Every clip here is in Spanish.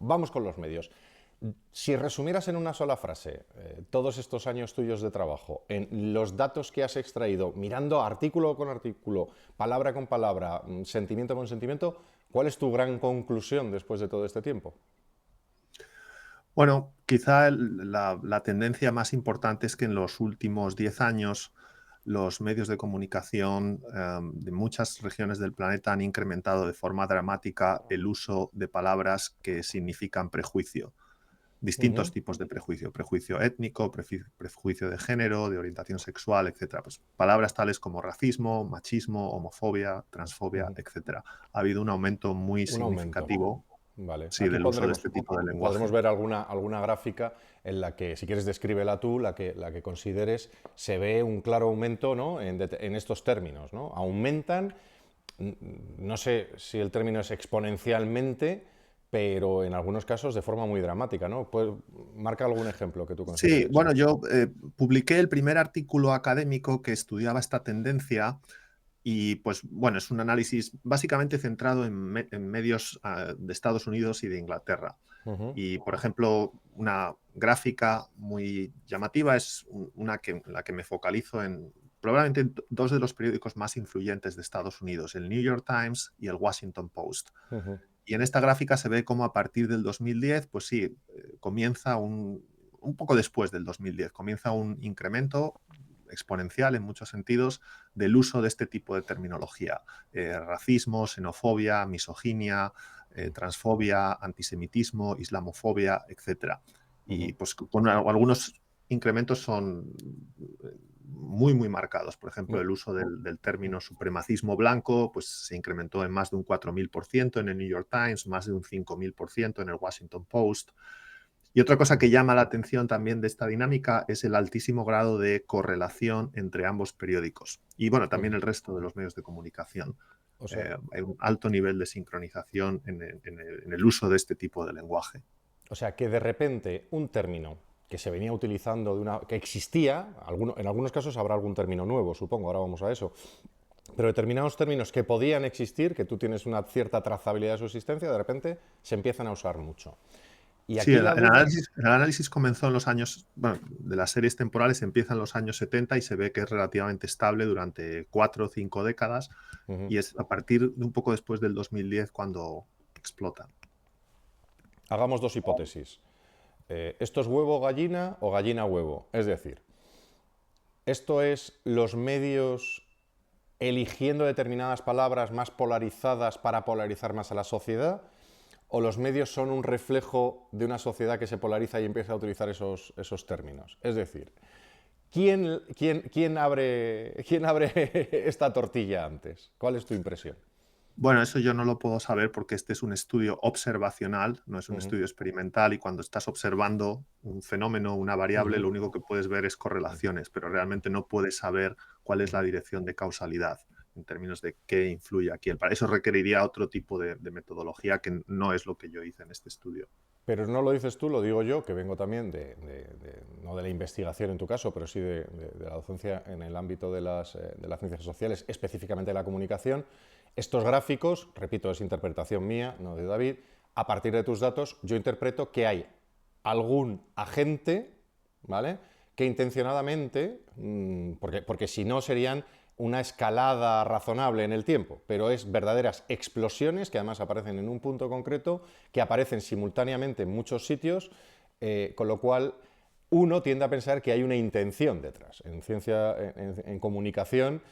vamos con los medios. Si resumieras en una sola frase todos estos años tuyos de trabajo, en los datos que has extraído, mirando artículo con artículo, palabra con palabra, sentimiento con sentimiento, ¿cuál es tu gran conclusión después de todo este tiempo? Bueno, quizá la tendencia más importante es que en los últimos 10 años los medios de comunicación de muchas regiones del planeta han incrementado de forma dramática el uso de palabras que significan prejuicio. Distintos Ujú, tipos de prejuicio, prejuicio étnico, prejuicio de género, de orientación sexual, etcétera. Pues palabras tales como racismo, machismo, homofobia, transfobia, ujú. etcétera. Ha habido un aumento muy Un aumento. significativo, Vale. sí, Aquí del uso de este tipo de podremos lenguaje. ver alguna gráfica en la que, si quieres, descríbela tú, la que consideres, se ve un claro aumento, ¿no? En estos términos, ¿no? Aumentan, no sé si el término es exponencialmente, pero en algunos casos de forma muy dramática, ¿no? Pues, marca algún ejemplo que tú Sí, consideres. bueno, yo publiqué el primer artículo académico que estudiaba esta tendencia y, pues, bueno, es un análisis básicamente centrado en medios de Estados Unidos y de Inglaterra. Ujú, Y, por ejemplo, una gráfica muy llamativa es una en la que me focalizo en probablemente dos de los periódicos más influyentes de Estados Unidos, el New York Times y el Washington Post. ujú, Y en esta gráfica se ve cómo a partir del 2010, pues sí, comienza un poco después del 2010, comienza un incremento exponencial en muchos sentidos del uso de este tipo de terminología. Racismo, xenofobia, misoginia, transfobia, antisemitismo, islamofobia, etcétera. Y ujú, pues con algunos incrementos son muy, muy marcados. Por ejemplo, muy- el uso del término supremacismo blanco pues, se incrementó en más de un 4000% en el New York Times, más de un 5000% en el Washington Post. Y otra cosa que llama la atención también de esta dinámica es el altísimo grado de correlación entre ambos periódicos y, bueno, también ujú. el resto de los medios de comunicación. O sea, Hay un alto nivel de sincronización en el uso de este tipo de lenguaje. O sea, que de repente un término que se venía utilizando que existía, en algunos casos habrá algún término nuevo, supongo, ahora vamos a eso, pero determinados términos que podían existir, que tú tienes una cierta trazabilidad de su existencia, de repente se empiezan a usar mucho. Y Sí, aquí la duda, el análisis comenzó en los años, bueno, de las series temporales empieza en los años 70 y se ve que es relativamente estable durante 4 o 5 décadas uh-huh, y es a partir de un poco después del 2010 cuando explota. hagamos dos hipótesis. ¿Esto es huevo gallina o gallina huevo? Es decir, esto es los medios eligiendo determinadas palabras más polarizadas para polarizar más a la sociedad, o los medios son un reflejo de una sociedad que se polariza y empieza a utilizar esos términos. Es decir, quién abre esta tortilla antes? ¿Cuál es tu impresión? Bueno, eso yo no lo puedo saber porque este es un estudio observacional, no es un Ujú, estudio experimental y cuando estás observando un fenómeno, una variable, ujú, lo único que puedes ver es correlaciones, pero realmente no puedes saber cuál es la ujú. dirección de causalidad en términos de qué influye aquí. Para eso requeriría otro tipo de metodología que no es lo que yo hice en este estudio. Pero no lo dices tú, lo digo yo, que vengo también no de la investigación en tu caso, pero sí de la docencia en el ámbito de las ciencias sociales, específicamente de la comunicación. Estos gráficos, repito, es interpretación mía, no de David, a partir de tus datos yo interpreto que hay algún agente, ¿vale? Que intencionadamente, porque si no serían una escalada razonable en el tiempo, pero es verdaderas explosiones que además aparecen en un punto concreto, que aparecen simultáneamente en muchos sitios, con lo cual uno tiende a pensar que hay una intención detrás. En ciencia, en comunicación,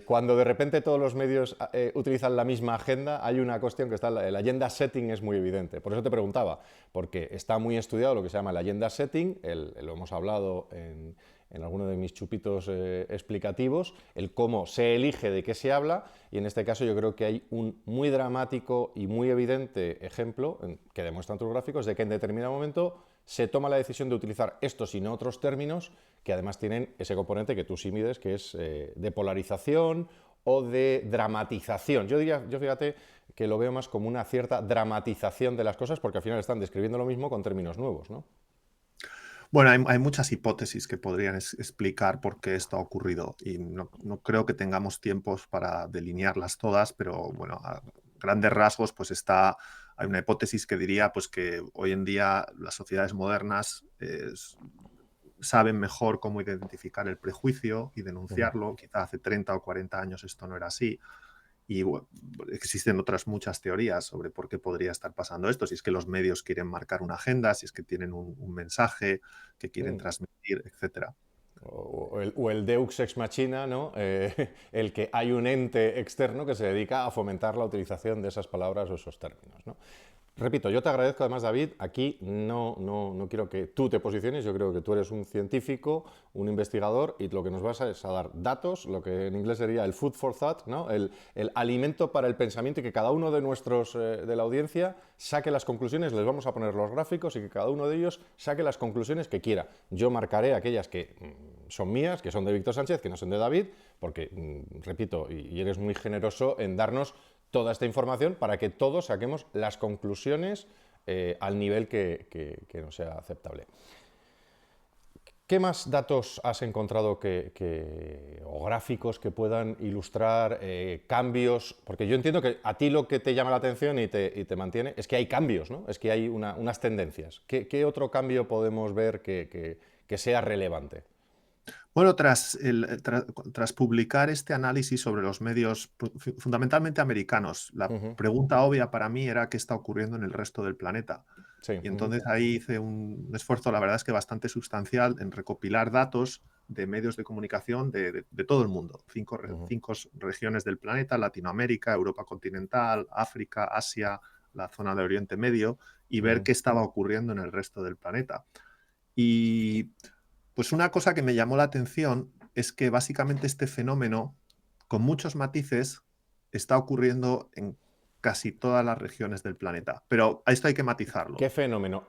cuando de repente todos los medios utilizan la misma agenda, hay una cuestión que está, el agenda setting es muy evidente. Por eso te preguntaba, porque está muy estudiado lo que se llama el agenda setting, lo hemos hablado en alguno de mis chupitos explicativos, el cómo se elige de qué se habla, y en este caso yo creo que hay un muy dramático y muy evidente ejemplo que demuestran tus gráficos de que en determinado momento se toma la decisión de utilizar estos y no otros términos que además tienen ese componente que tú sí mides, que es de polarización o de dramatización. Yo fíjate que lo veo más como una cierta dramatización de las cosas porque al final están describiendo lo mismo con términos nuevos, ¿no? Bueno, hay muchas hipótesis que podrían explicar por qué esto ha ocurrido y no creo que tengamos tiempos para delinearlas todas, pero bueno, grandes rasgos, pues hay una hipótesis que diría pues, que hoy en día las sociedades modernas saben mejor cómo identificar el prejuicio y denunciarlo. Quizá hace 30 o 40 años esto no era así. Y bueno, existen otras muchas teorías sobre por qué podría estar pasando esto, si es que los medios quieren marcar una agenda, si es que tienen un mensaje que quieren transmitir, etcétera. O el Deux ex machina, ¿no? El que hay un ente externo que se dedica a fomentar la utilización de esas palabras o esos términos, ¿no? Repito, yo te agradezco además, David, aquí no quiero que tú te posiciones, yo creo que tú eres un científico, un investigador, y lo que nos vas a es a dar datos, lo que en inglés sería el food for thought, ¿no? El alimento para el pensamiento, y que cada uno de nuestros, de la audiencia, saque las conclusiones, les vamos a poner los gráficos, y que cada uno de ellos saque las conclusiones que quiera. Yo marcaré aquellas que son mías, que son de Víctor Sánchez, que no son de David, porque, repito, y eres muy generoso en darnos toda esta información para que todos saquemos las conclusiones al nivel que nos sea aceptable. ¿Qué más datos has encontrado o gráficos que puedan ilustrar cambios? Porque yo entiendo que a ti lo que te llama la atención y te mantiene es que hay cambios, ¿no? Es que hay unas tendencias. ¿Qué otro cambio podemos ver que sea relevante? Bueno, tras publicar este análisis sobre los medios fundamentalmente americanos, la pregunta obvia para mí era qué está ocurriendo en el resto del planeta. Sí. Y entonces ahí hice un esfuerzo, la verdad es que bastante sustancial, en recopilar datos de medios de comunicación de todo el mundo. Cinco regiones del planeta: Latinoamérica, Europa continental, África, Asia, la zona de Oriente Medio, y ver qué estaba ocurriendo en el resto del planeta. Y pues una cosa que me llamó la atención es que básicamente este fenómeno, con muchos matices, está ocurriendo en casi todas las regiones del planeta. Pero a esto hay que matizarlo. ¿Qué fenómeno?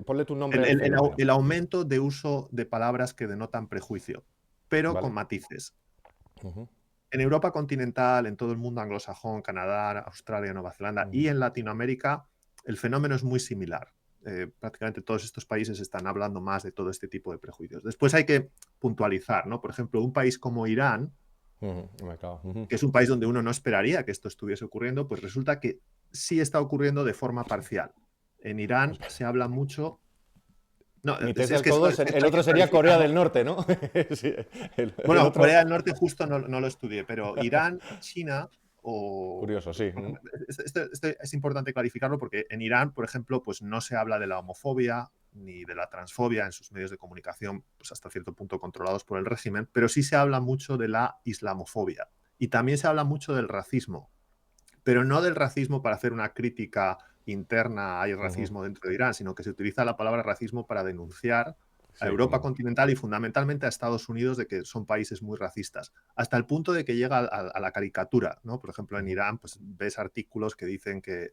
Ponle tu nombre al fenómeno. El aumento de uso de palabras que denotan prejuicio, pero ¿Vale? con matices. En Europa continental, en todo el mundo anglosajón, Canadá, Australia, Nueva Zelanda y en Latinoamérica, el fenómeno es muy similar. Prácticamente todos estos países están hablando más de todo este tipo de prejuicios. Después hay que puntualizar, ¿no? Por ejemplo, un país como Irán, que es un país donde uno no esperaría que esto estuviese ocurriendo, pues resulta que sí está ocurriendo de forma parcial. En Irán se habla mucho... No, Ni test del codo, el otro sería Corea del Norte, ¿no? Sí, bueno, otro... Corea del Norte justo no lo estudié, pero Irán, China o... Curioso, sí. Esto es importante clarificarlo porque en Irán, por ejemplo, pues no se habla de la homofobia ni de la transfobia en sus medios de comunicación, pues hasta cierto punto controlados por el régimen, pero sí se habla mucho de la islamofobia y también se habla mucho del racismo, pero no del racismo para hacer una crítica interna, hay racismo dentro de Irán, sino que se utiliza la palabra racismo para denunciar a Europa continental y fundamentalmente a Estados Unidos de que son países muy racistas, hasta el punto de que llega a la caricatura, ¿no? Por ejemplo, en Irán pues, ves artículos que dicen que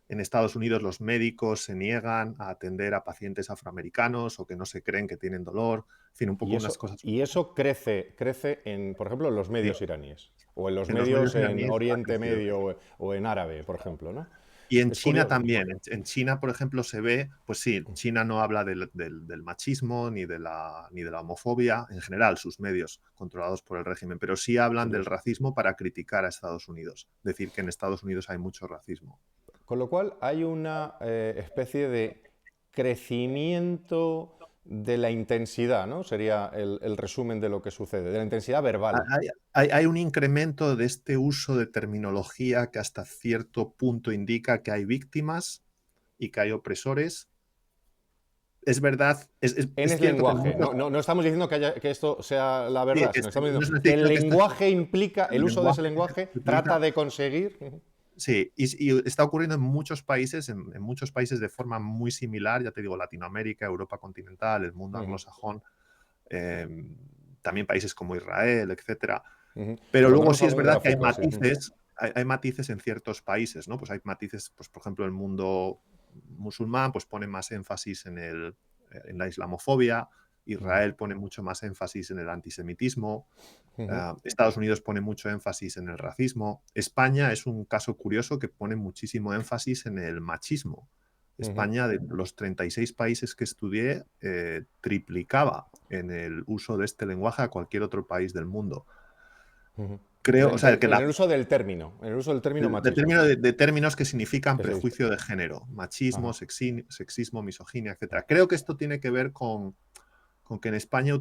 en Estados Unidos los médicos se niegan a atender a pacientes afroamericanos o que no se creen que tienen dolor, en fin, un poco unas cosas. Y eso crece en, por ejemplo, en los medios iraníes, o en los medios en iraníes Oriente Medio o en árabe, por ejemplo, ¿no? Y en China también. En China, por ejemplo, se ve, pues sí, China no habla del machismo ni de la homofobia, en general, sus medios controlados por el régimen, pero sí hablan del racismo para criticar a Estados Unidos, decir que en Estados Unidos hay mucho racismo. Con lo cual hay una especie de crecimiento de la intensidad, ¿no? Sería el resumen de lo que sucede, de la intensidad verbal. Hay un incremento de este uso de terminología que hasta cierto punto indica que hay víctimas y que hay opresores. Es verdad, es el lenguaje. No estamos diciendo que esto sea la verdad, sí, sino estamos diciendo que el lenguaje implica, el uso de ese lenguaje trata de conseguir... Sí, y está ocurriendo en muchos países, en muchos países de forma muy similar, ya te digo, Latinoamérica, Europa continental, el mundo anglosajón, también países como Israel, etcétera. Pero luego sí es verdad que hay matices en ciertos países, ¿no? Pues hay matices, pues por ejemplo, el mundo musulmán pues pone más énfasis en la islamofobia, Israel pone mucho más énfasis en el antisemitismo, Estados Unidos pone mucho énfasis en el racismo, España es un caso curioso que pone muchísimo énfasis en el machismo. España, de los 36 países que estudié, triplicaba en el uso de este lenguaje a cualquier otro país del mundo. creo, o sea, que En el uso del término, machismo. De términos que significan Que se dice. prejuicio de género, machismo, Ajá. sexismo, misoginia, etc. Creo que esto tiene que ver con que en España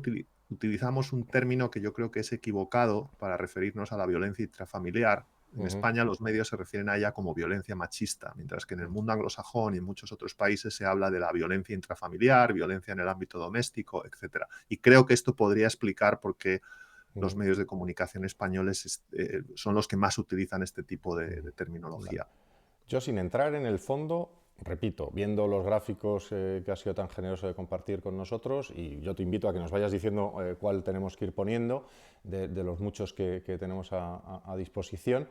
utilizamos un término que yo creo que es equivocado para referirnos a la violencia intrafamiliar. En España los medios se refieren a ella como violencia machista, mientras que en el mundo anglosajón y en muchos otros países se habla de la violencia intrafamiliar, violencia en el ámbito doméstico, etc. Y creo que esto podría explicar por qué los medios de comunicación españoles son los que más utilizan este tipo de terminología. Vale. Yo, sin entrar en el fondo, repito, viendo los gráficos que has sido tan generoso de compartir con nosotros, y yo te invito a que nos vayas diciendo cuál tenemos que ir poniendo de los muchos que tenemos a disposición.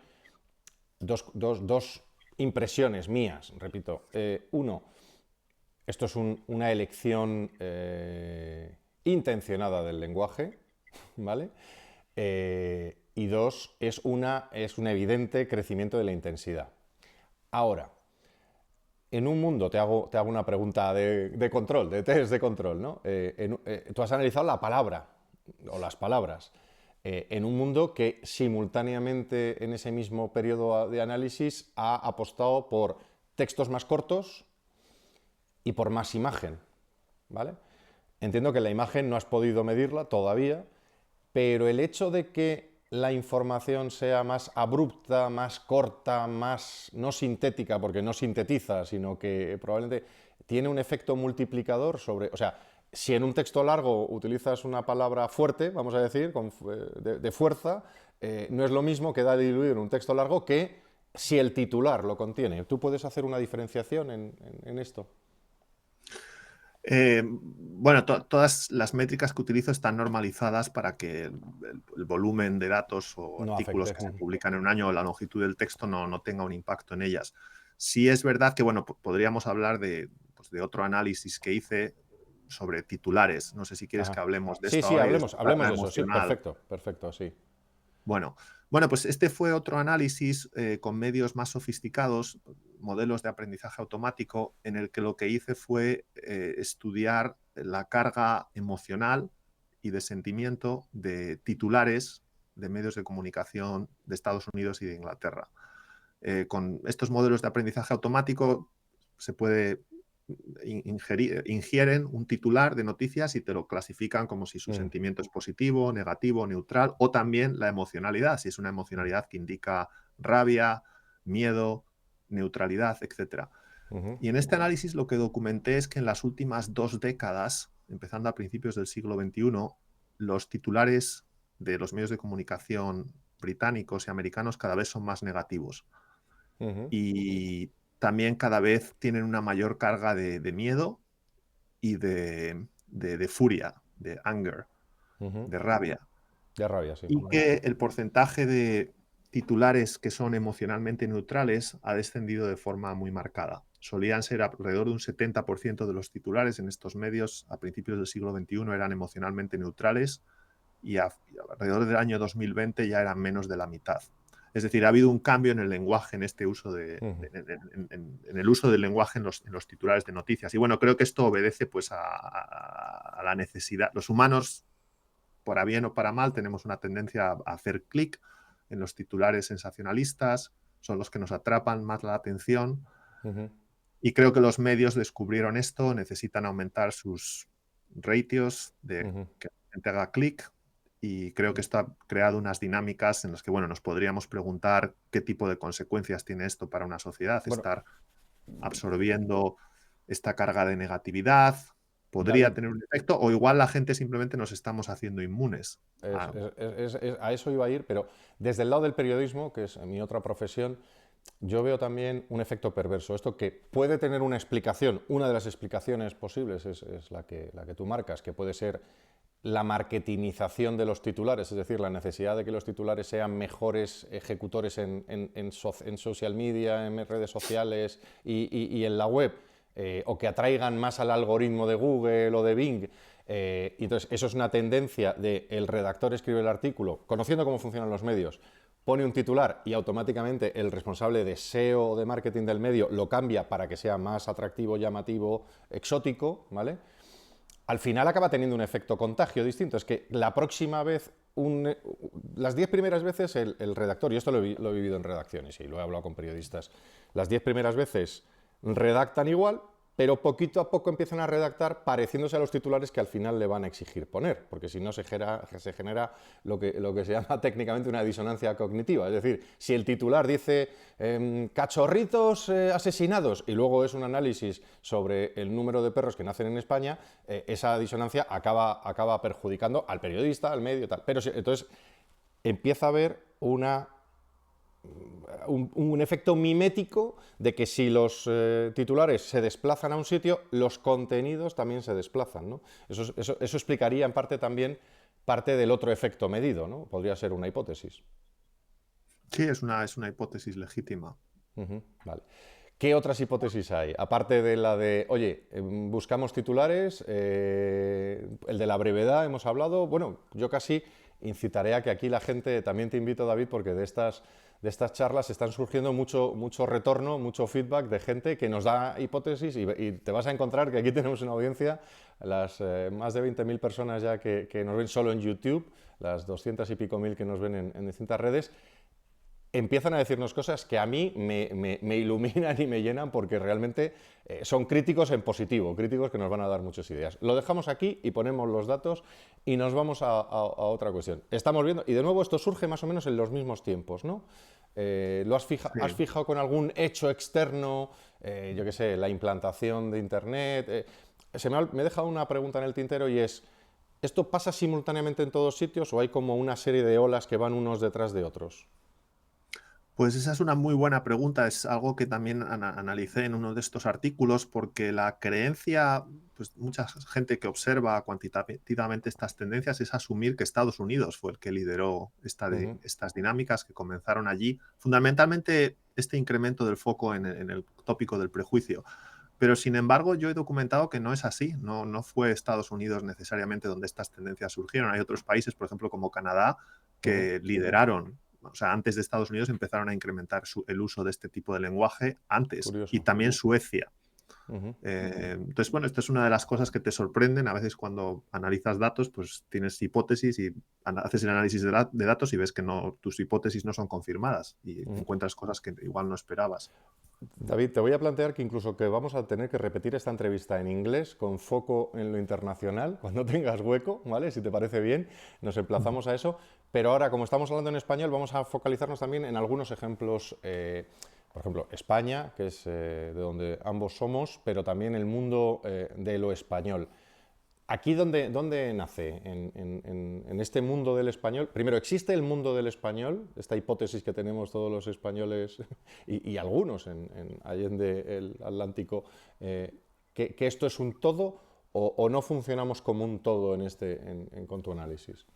Dos impresiones mías, repito. Uno, esto es una elección intencionada del lenguaje, ¿vale? Y dos, es un evidente crecimiento de la intensidad. Ahora, en un mundo, te hago una pregunta de control, de test de control, ¿no? Tú has analizado la palabra, o las palabras, en un mundo que simultáneamente en ese mismo periodo de análisis ha apostado por textos más cortos y por más imagen, ¿vale? Entiendo que la imagen no has podido medirla todavía, pero el hecho de que la información sea más abrupta, más corta, más no sintética, porque no sintetiza, sino que probablemente tiene un efecto multiplicador sobre... O sea, si en un texto largo utilizas una palabra fuerte, vamos a decir, de fuerza, no es lo mismo que da diluir en un texto largo que si el titular lo contiene. ¿Tú puedes hacer una diferenciación en esto? Bueno, todas las métricas que utilizo están normalizadas para que el volumen de datos o No artículos afecte. que se publican en un año o la longitud del texto no tenga un impacto en ellas. Sí es verdad que, bueno, podríamos hablar pues, de otro análisis que hice sobre titulares. No sé si quieres que Ajá. hablemos de Sí, esto sí, ahora y de hablemos la de eso. Sí, emocional. perfecto, sí. Bueno, pues este fue otro análisis con medios más sofisticados, modelos de aprendizaje automático, en el que lo que hice fue estudiar la carga emocional y de sentimiento de titulares de medios de comunicación de Estados Unidos y de Inglaterra. Con estos modelos de aprendizaje automático se puede ingieren un titular de noticias y te lo clasifican como si su sentimiento es positivo, negativo, neutral, o también la emocionalidad, si es una emocionalidad que indica rabia, miedo, neutralidad, etc. Y en este análisis lo que documenté es que en las últimas 2 décadas, empezando a principios del siglo XXI, los titulares de los medios de comunicación británicos y americanos cada vez son más negativos. Y también cada vez tienen una mayor carga de miedo y de furia, de anger, de rabia. De rabia, sí. Y que el porcentaje de titulares que son emocionalmente neutrales ha descendido de forma muy marcada. Solían ser alrededor de un 70% de los titulares en estos medios a principios del siglo XXI eran emocionalmente neutrales y alrededor del año 2020 ya eran menos de la mitad. Es decir, ha habido un cambio en el lenguaje, en este uso en el uso del lenguaje en los titulares de noticias. Y bueno, creo que esto obedece pues a la necesidad. Los humanos, para bien o para mal, tenemos una tendencia a hacer clic en los titulares sensacionalistas, son los que nos atrapan más la atención. Y creo que los medios descubrieron esto, necesitan aumentar sus ratios de que la gente haga clic. Y creo que esto ha creado unas dinámicas en las que, bueno, nos podríamos preguntar qué tipo de consecuencias tiene esto para una sociedad, Bueno, estar absorbiendo esta carga de negatividad, podría David, tener un efecto, o igual la gente simplemente nos estamos haciendo inmunes. a eso iba a ir, pero desde el lado del periodismo, que es mi otra profesión, yo veo también un efecto perverso. Esto que puede tener una explicación, una de las explicaciones posibles es la que tú marcas, que puede ser la marketingización de los titulares, es decir, la necesidad de que los titulares sean mejores ejecutores en social media, en redes sociales y en la web, o que atraigan más al algoritmo de Google o de Bing. Entonces, eso es una tendencia de el redactor escribe el artículo, conociendo cómo funcionan los medios, pone un titular y automáticamente el responsable de SEO o de marketing del medio lo cambia para que sea más atractivo, llamativo, exótico, ¿vale? Al final acaba teniendo un efecto contagio distinto. Es que la próxima vez las 10 primeras veces el redactor, y esto lo he vivido en redacciones y lo he hablado con periodistas, las 10 primeras veces redactan igual, pero poquito a poco empiezan a redactar pareciéndose a los titulares que al final le van a exigir poner, porque si no se genera lo que se llama técnicamente una disonancia cognitiva. Es decir, si el titular dice cachorritos asesinados y luego es un análisis sobre el número de perros que nacen en España, esa disonancia acaba perjudicando al periodista, al medio, tal. Pero entonces empieza a haber un efecto mimético de que si los titulares se desplazan a un sitio, los contenidos también se desplazan, ¿no? Eso explicaría en parte también parte del otro efecto medido, ¿no? Podría ser una hipótesis. Sí, es una hipótesis legítima. Vale. ¿Qué otras hipótesis hay? Aparte de la de, oye, buscamos titulares, el de la brevedad hemos hablado. Bueno, yo casi incitaré a que aquí la gente, también te invito, David, porque de estas charlas están surgiendo mucho retorno, mucho feedback de gente que nos da hipótesis y te vas a encontrar que aquí tenemos una audiencia, las más de 20.000 personas ya que nos ven solo en YouTube, las 200 y pico mil que nos ven en distintas redes, empiezan a decirnos cosas que a mí me iluminan y me llenan porque realmente son críticos en positivo, críticos que nos van a dar muchas ideas. Lo dejamos aquí y ponemos los datos y nos vamos a otra cuestión. Estamos viendo, y de nuevo esto surge más o menos en los mismos tiempos, ¿no? ¿Has fijado con algún hecho externo, yo qué sé, la implantación de Internet? Me he dejado una pregunta en el tintero y es, ¿esto pasa simultáneamente en todos sitios o hay como una serie de olas que van unos detrás de otros? Pues esa es una muy buena pregunta, es algo que también analicé en uno de estos artículos, porque la creencia, pues mucha gente que observa cuantitativamente estas tendencias es asumir que Estados Unidos fue el que lideró estas dinámicas que comenzaron allí, fundamentalmente este incremento del foco en el tópico del prejuicio. Pero sin embargo, yo he documentado que no es así, no fue Estados Unidos necesariamente donde estas tendencias surgieron. Hay otros países, por ejemplo, como Canadá, que lideraron. O sea, antes de Estados Unidos empezaron a incrementar el uso de este tipo de lenguaje antes. Curioso. Y también Suecia. Entonces, bueno, esto es una de las cosas que te sorprenden. A veces cuando analizas datos, pues tienes hipótesis y haces el análisis de datos y ves que tus hipótesis no son confirmadas y encuentras cosas que igual no esperabas. David, te voy a plantear que incluso que vamos a tener que repetir esta entrevista en inglés con foco en lo internacional, cuando tengas hueco, ¿vale? Si te parece bien, nos emplazamos a eso. Pero ahora, como estamos hablando en español, vamos a focalizarnos también en algunos ejemplos, por ejemplo, España, que es de donde ambos somos, pero también el mundo de lo español. ¿Aquí dónde nace? En este mundo del español. Primero, ¿existe el mundo del español? Esta hipótesis que tenemos todos los españoles y algunos en Allende el Atlántico, que esto es un todo o no funcionamos como un todo con tu análisis.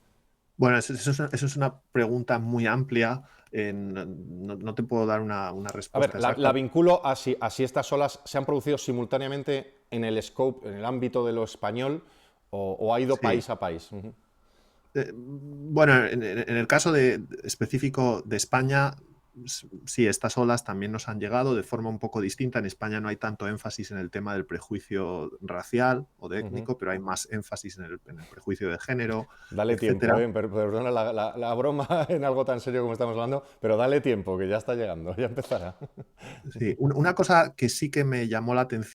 Bueno, eso es una pregunta muy amplia. No te puedo dar una A ver, respuesta exacta. la vinculo a si estas olas se han producido simultáneamente en el scope, en el ámbito de lo español, o ha ido país a país. Bueno, en el caso específico de España, sí, estas olas también nos han llegado de forma un poco distinta. En España no hay tanto énfasis en el tema del prejuicio racial o de étnico, pero hay más énfasis en el prejuicio de género, Dale etcétera. tiempo, perdona la broma en algo tan serio como estamos hablando, pero dale tiempo, que ya está llegando, ya empezará. Sí, una cosa que sí que me llamó la atención